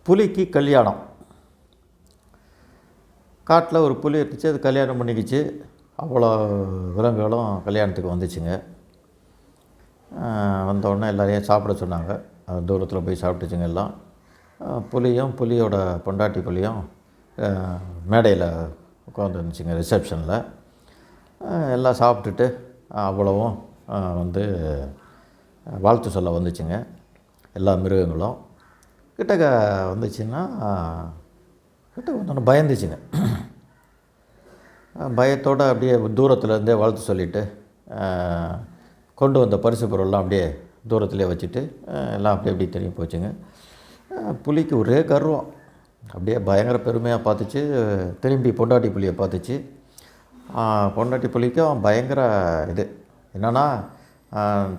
புலிக்கு கல்யாணம். காட்டில் ஒரு புலி இருந்துச்சு, அது கல்யாணம் பண்ணிக்கிச்சு. அவ்வளோ விலங்குகளும் கல்யாணத்துக்கு வந்துச்சுங்க. வந்தோடனே எல்லாரையும் சாப்பிட சொன்னாங்க. தூரத்தில் போய் சாப்பிட்டுச்சுங்க எல்லாம். புலியும் புலியோட பொண்டாட்டி புலியும் மேடையில் உட்காந்துருந்துச்சுங்க ரிசப்ஷனில். எல்லாம் சாப்பிட்டுட்டு அவ்வளவும் வந்து வாழ்த்து சொல்ல வந்துச்சுங்க. எல்லா மிருகங்களும் கிட்டக்க வந்துச்சுன்னா கிட்ட வந்தோன்னே பயந்துச்சுங்க. பயத்தோடு அப்படியே தூரத்துலேருந்தே வாழ்த்து சொல்லிவிட்டு கொண்டு வந்த பரிசு பொருள்லாம் அப்படியே தூரத்துலேயே வச்சுட்டு எல்லாம் அப்படி திரும்பி போச்சுங்க. புலிக்கு ஒரே கர்வம், அப்படியே பயங்கர பெருமையாக பார்த்துச்சு. திரும்பி பொண்டாட்டி புலியை பார்த்துச்சு. பொண்டாட்டி புலிக்கும் பயங்கர இது என்னென்னா,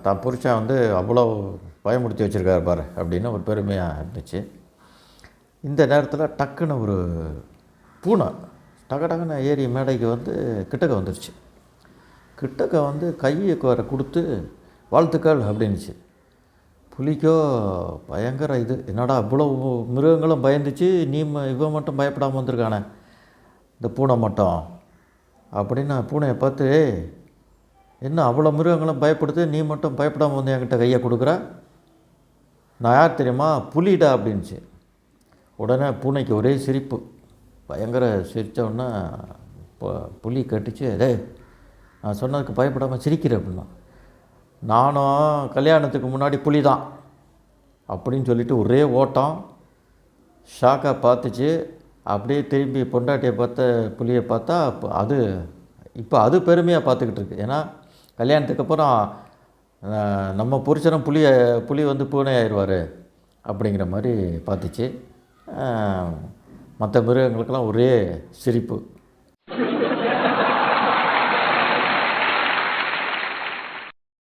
தான் புருஷன் வந்து அவ்வளோ பயமுறுத்தி வச்சுருக்காரு பாரு அப்படின்னு ஒரு பெருமையாக இருந்துச்சு. இந்த நேரத்தில் டக்குன்னு ஒரு பூனை டக்குன்னு ஏறி மேடைக்கு வந்து கிட்டக்க வந்துடுச்சு. கிட்டக்க வந்து கையை கொடுத்து வாழ்த்துக்கள் அப்படின்னுச்சு. புலிக்கோ பயங்கர இது, என்னடா இவ்வளோ மிருகங்களும் பயந்துச்சு, இவன் மட்டும் பயப்படாமல் வந்திருக்கானே இந்த பூனை மட்டும் அப்படின்னு பூனையை பார்த்து, என்ன அவ்வளோ மிருகங்களும் பயப்படுது, நீ மட்டும் பயப்படாமல் வந்து என்கிட்ட கையை கொடுக்குற, நான் யார் தெரியுமா, புலிடா அப்படின்ச்சு. உடனே பூனைக்கு ஒரே சிரிப்பு, பயங்கர சிரித்தோடனே புலி கட்டுச்சு, நான் சொன்னதுக்கு பயப்படாமல் சிரிக்கிறேன் அப்படின்னா, நானும் கல்யாணத்துக்கு முன்னாடி புலி தான் அப்படின்னு சொல்லிவிட்டு ஒரே ஓட்டம். ஷாக்காக பார்த்துச்சு. அப்படியே திரும்பி பொண்டாட்டியை பார்த்த புலியை பார்த்தா இப்போ அது பெருமையாக பார்த்துக்கிட்டு இருக்கு. ஏன்னா கல்யாணத்துக்கு அப்புறம் நம்ம புருஷனும் புலி வந்து பூனை ஆயிடுவார் அப்படிங்கிற மாதிரி பார்த்துச்சு. மற்ற மிருகங்களுக்கெல்லாம் ஒரே சிரிப்பு.